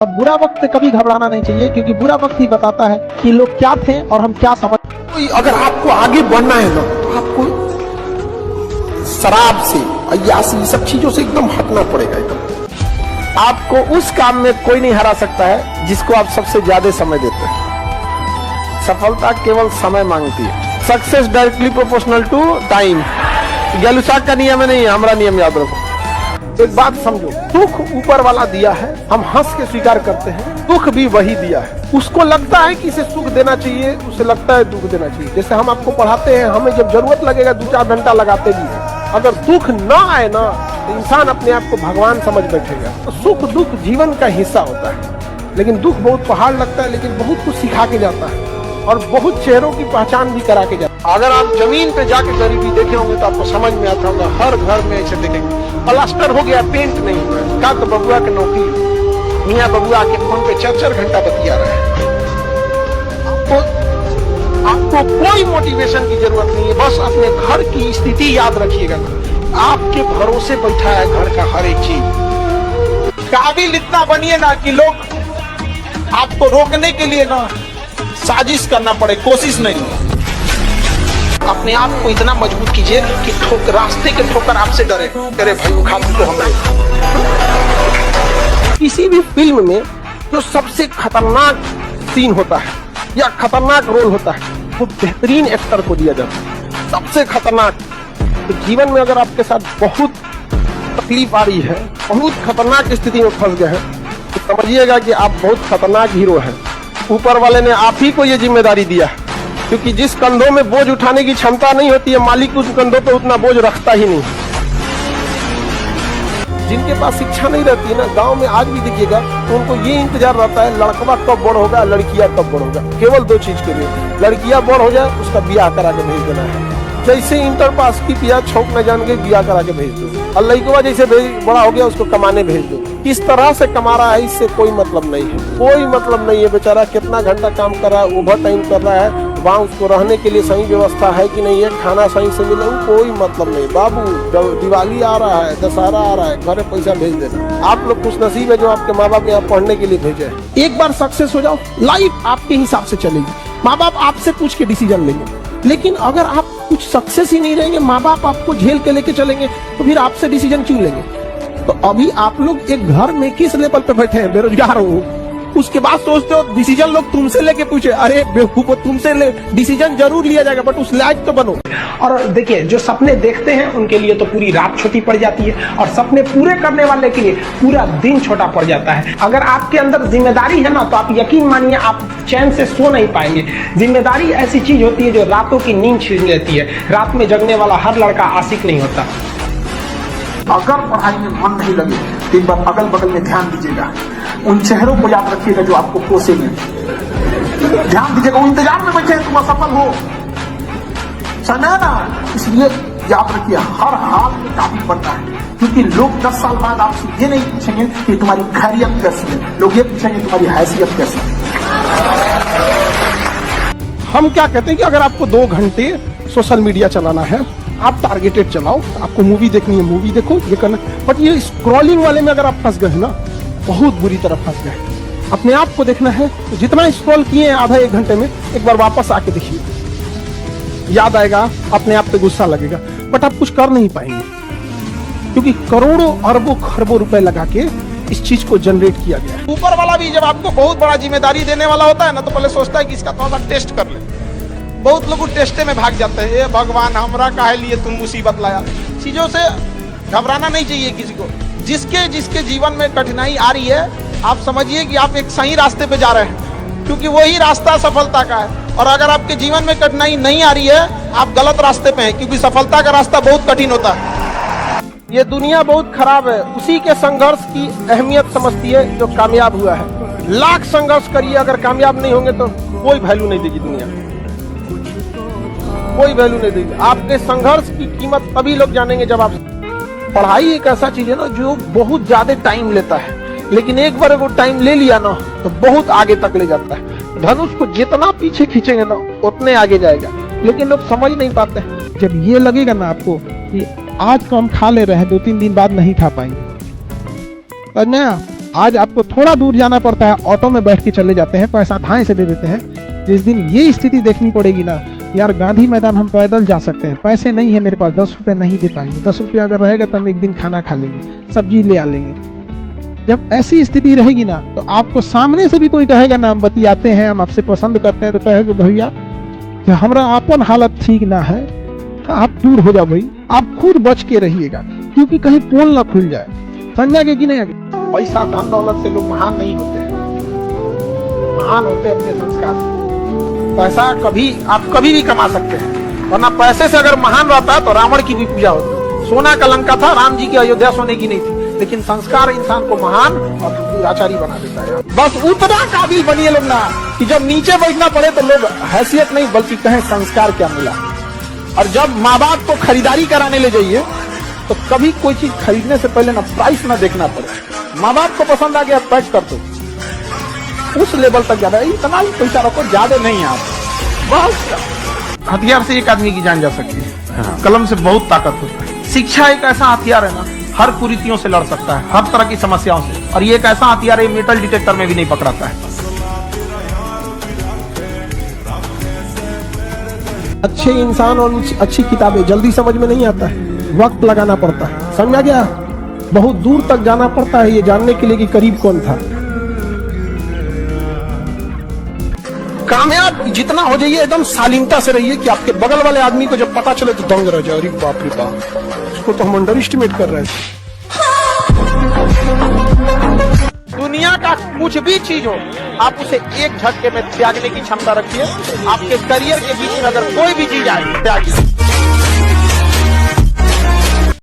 और बुरा वक्त कभी घबराना नहीं चाहिए, क्योंकि बुरा वक्त ही बताता है कि लोग क्या थे और हम क्या समझ। अगर आपको आगे बढ़ना है ना, तो आपको शराब से, अय्यासी, सब चीजों से एकदम हटना पड़ेगा। एकदम आपको उस काम में कोई नहीं हरा सकता है जिसको आप सबसे ज्यादा समय देते हैं। सफलता केवल समय मांगती है। Success directly proportional to time. Gay Lussac का नियम नहीं है, हमारा नियम याद रखो। एक बात समझो, दुख ऊपर वाला दिया है, हम हंस के स्वीकार करते हैं। दुख भी वही दिया है। उसको लगता है कि इसे सुख देना चाहिए, उसे लगता है दुख देना चाहिए। जैसे हम आपको पढ़ाते हैं, हमें जब जरूरत लगेगा 2-4 घंटा लगाते भी हैं। अगर दुख ना आए ना, तो इंसान अपने आप को भगवान समझ बैठेगा। तो सुख दुख जीवन का हिस्सा होता है, लेकिन दुख बहुत पहाड़ लगता है, लेकिन बहुत कुछ सिखा के जाता है और बहुत चेहरों की पहचान भी करा के जाता है। अगर आप जमीन पे जाके गरीबी देखे होंगे तो आपको समझ में आता होगा। हर घर में ऐसे देखेंगे, प्लास्टर हो गया, पेंट नहीं हुआ। का तो बबुआ की नौकरी, मियाँ बबुआ के फोन पे 4-4 घंटा बतिया रहे हैं। आपको कोई मोटिवेशन की जरूरत नहीं है, बस अपने घर की स्थिति याद रखिएगा। आपके भरोसे बैठा है घर का हर एक चीज। काबिल इतना बनिए ना कि लोग आपको रोकने के लिए ना साजिश करना पड़े, कोशिश नहीं। अपने आप को इतना मजबूत कीजिए कि रास्ते के ठोकर आपसे डरे, तेरे भाई उठा तो हमरे। किसी भी फिल्म में जो सबसे खतरनाक सीन होता है या खतरनाक रोल होता है, वो बेहतरीन एक्टर को दिया जाता है, सबसे खतरनाक। तो जीवन में अगर आपके साथ बहुत तकलीफ आ रही है, बहुत खतरनाक स्थिति में फंस गए हैं, तो समझिएगा कि आप बहुत खतरनाक हीरो हैं। ऊपर वाले ने आप ही को ये जिम्मेदारी दिया है, क्योंकि जिस कंधों में बोझ उठाने की क्षमता नहीं होती है, मालिक उस कंधों पे उतना बोझ रखता ही नहीं। जिनके पास शिक्षा नहीं रहती है ना, गांव में आज भी देखिएगा, तो उनको ये इंतजार रहता है लड़कवा कब बड़ होगा, लड़कियां कब बड़ होगा। केवल 2 चीज के लिए, लड़कियां बड़ हो जाए, उसका ब्याह करा के भेज देना है। जैसे इंटर पास की पिया छोक न जान के ब्याह करा के भेज दो, और लड़कवा जैसे बड़ा हो गया उसको कमाने भेज दो। किस तरह से कमा रहा है इससे कोई मतलब नहीं है, कोई मतलब नहीं है। बेचारा कितना घंटा काम कर रहा है, ओवर टाइम कर रहा है, वहाँ उसको रहने के लिए सही व्यवस्था है कि नहीं है, खाना सही से मिले, कोई मतलब नहीं। बाबू दिवाली आ रहा है, दशहरा आ रहा है, घरे पैसा भेज देना। आप लोग खुश नसीब है जो आपके माँ बाप यहाँ पढ़ने के लिए भेजे। एक बार सक्सेस हो जाओ, लाइफ आपके हिसाब से चलेगी। माँ बाप आपसे पूछ के डिसीजन लेंगे, लेकिन अगर आप कुछ सक्सेस ही नहीं रहेंगे, माँ बाप आपको झेल के लेके चलेंगे, तो फिर आपसे डिसीजन क्यों लेंगे। तो अभी आप लोग एक घर में किस लेवल पे बैठे हैं, बेरोजगार हो, उसके बाद सोचते हो डिसीजन लोग तुमसे लेके पूछे। अरे बेवकूफो, तुमसे डिसीजन जरूर लिया जाएगा, बट उस लायक तो बनो। और देखिए, जो सपने देखते हैं उनके लिए तो पूरी रात छोटी पड़ जाती है, और सपने पूरे करने वाले के लिए पूरा दिन छोटा पड़ जाता है। अगर आपके अंदर जिम्मेदारी है ना, तो आप यकीन मानिए आप चैन से सो नहीं पाएंगे। जिम्मेदारी ऐसी चीज होती है जो रातों की नींद छीन लेती है। रात में जगने वाला हर लड़का आशिक नहीं होता। अगर पढ़ाई में मन नहीं लगे तो एक बार अगल बगल में ध्यान दीजिएगा, उन चेहरों को याद रखिएगा जो आपको कोसेंगे। ध्यान दीजिएगा, वो इंतजार में बैठे हैं तुम असफल हो, समय ना। इसलिए याद रखिए, हर हाल में काबिल बनना है, क्योंकि लोग 10 साल बाद आपसे ये नहीं पूछेंगे कि तुम्हारी खैरियत कैसी है, लोग ये पूछेंगे तुम्हारी हैसियत कैसी है। हम क्या कहते हैं कि अगर आपको 2 घंटे सोशल मीडिया चलाना है, आप टारगेटेड चलाओ। आपको मूवी देखनी है, मूवी देखो, ये करना। बट ये स्क्रॉलिंग वाले में अगर आप फंस गए ना, बहुत बुरी तरह फंस गए। अपने आप को देखना है, तो जितना स्क्रॉल किए हैं आधा 1 घंटे में, एक बार वापस आके देखिए, याद आएगा, अपने आप पे गुस्सा लगेगा, बट आप कुछ कर नहीं पाएंगे, क्योंकि करोड़ों अरबों खरबों रुपए लगा के इस चीज को जनरेट किया गया। ऊपर वाला भी जब आपको बहुत बड़ा जिम्मेदारी देने वाला होता है ना, तो पहले सोचता है कि इसका थोड़ा सा टेस्ट कर ले। बहुत लोग टेस्टे में भाग जाते हैं। ये भगवान, हमरा काहे लिए तुम मुसीबत लाया। चीजों से घबराना नहीं चाहिए किसी को। जिसके जिसके जीवन में कठिनाई आ रही है, आप समझिए कि आप एक सही रास्ते पे जा रहे हैं, क्योंकि वही रास्ता सफलता का है। और अगर आपके जीवन में कठिनाई नहीं आ रही है, आप गलत रास्ते पे हैं, क्योंकि सफलता का रास्ता बहुत कठिन होता है। ये दुनिया बहुत खराब है, उसी के संघर्ष की अहमियत समझती है जो कामयाब हुआ है। लाख संघर्ष करिए, अगर कामयाब नहीं होंगे तो कोई वैल्यू नहीं देगी दुनिया, कोई वैल्यू नहीं देगी। आपके संघर्ष की कीमत तभी लोग जानेंगे जब आप। पढ़ाई एक ऐसा चीज है ना जो बहुत ज्यादा टाइम लेता है, लेकिन एक बार वो टाइम ले लिया ना, तो बहुत आगे तक ले जाता है। धनुष को जितना पीछे खींचेंगे ना, उतने आगे जाएगा, लेकिन लोग समझ नहीं पाते। जब ये लगेगा ना आपको कि आज को हम खा ले रहे हैं, 2-3 दिन बाद नहीं खा पाएंगे, आज आपको थोड़ा दूर जाना पड़ता है, ऑटो में बैठ के चले जाते हैं, पैसा धाए से दे देते हैं। जिस दिन ये स्थिति देखनी पड़ेगी ना यार, गांधी मैदान हम पैदल जा सकते हैं, पैसे नहीं है मेरे पास, 10 रुपए नहीं दे पाएंगे, 10 रुपया अगर रहेगा तो हम एक दिन खाना खा लेंगे, सब्जी ले आ लेंगे। जब ऐसी स्थिति रहेगी ना तो आपको सामने से भी कोई कहेगा ना हम बतियाते हैं, हम आपसे पसंद करते हैं, तो कहेगा भैया हमारा अपन हालत ठीक ना है, आप दूर हो जाओ भाई, आप खुद बच के रहिएगा, क्योंकि कहीं पोल ना खुल जाए। समझा कि नहीं? पैसा धन दौलत से लोग महान नहीं होते हैं, महान होते हैं अपने संस्कार। पैसा आप कभी भी कमा सकते हैं, वरना पैसे से अगर महान रहता है तो रावण की भी पूजा होती। सोना का लंका था, राम जी की अयोध्या सोने की नहीं थी, लेकिन संस्कार इंसान को महान और दुराचारी बना देता है। बस उतना काबिल बनिए लोग ना कि जब नीचे बैठना पड़े तो लोग हैसियत नहीं बल्कि कहें संस्कार क्या मिला। और जब माँ बाप को खरीदारी कराने ले जाइए तो कभी कोई चीज खरीदने से पहले ना प्राइस ना देखना पड़े। माँ बाप को पसंद आ गया पैक कर दो, उस लेवल तक ज्यादा इतना ही पैसा रखो, ज्यादा नहीं आप। बस हथियार से एक आदमी की जान जा सकती है, कलम से बहुत ताकत होती है। शिक्षा एक ऐसा हथियार है ना, हर कुरीतियों से लड़ सकता है, हर तरह की समस्याओं से। और ये एक ऐसा हथियार है, मेटल डिटेक्टर में भी नहीं पकड़ाता है। अच्छे इंसान और अच्छी किताबें जल्दी समझ में नहीं आता है, वक्त लगाना पड़ता है। समझा गया? बहुत दूर तक जाना पड़ता है ये जानने के लिए कि करीब कौन था। कामयाब जितना हो जाइए एकदम शालीनता से रहिए कि आपके बगल वाले आदमी को जब पता चले तो दंग रह जाए, अरे बाप रे बाप, उसको तो हम अंडर एस्टिमेट कर रहे हैं। दुनिया का कुछ भी चीज हो, आप उसे एक झटके में त्यागने की क्षमता रखिए। आपके करियर के बीच में अगर कोई भी चीज आए, त्यागिए।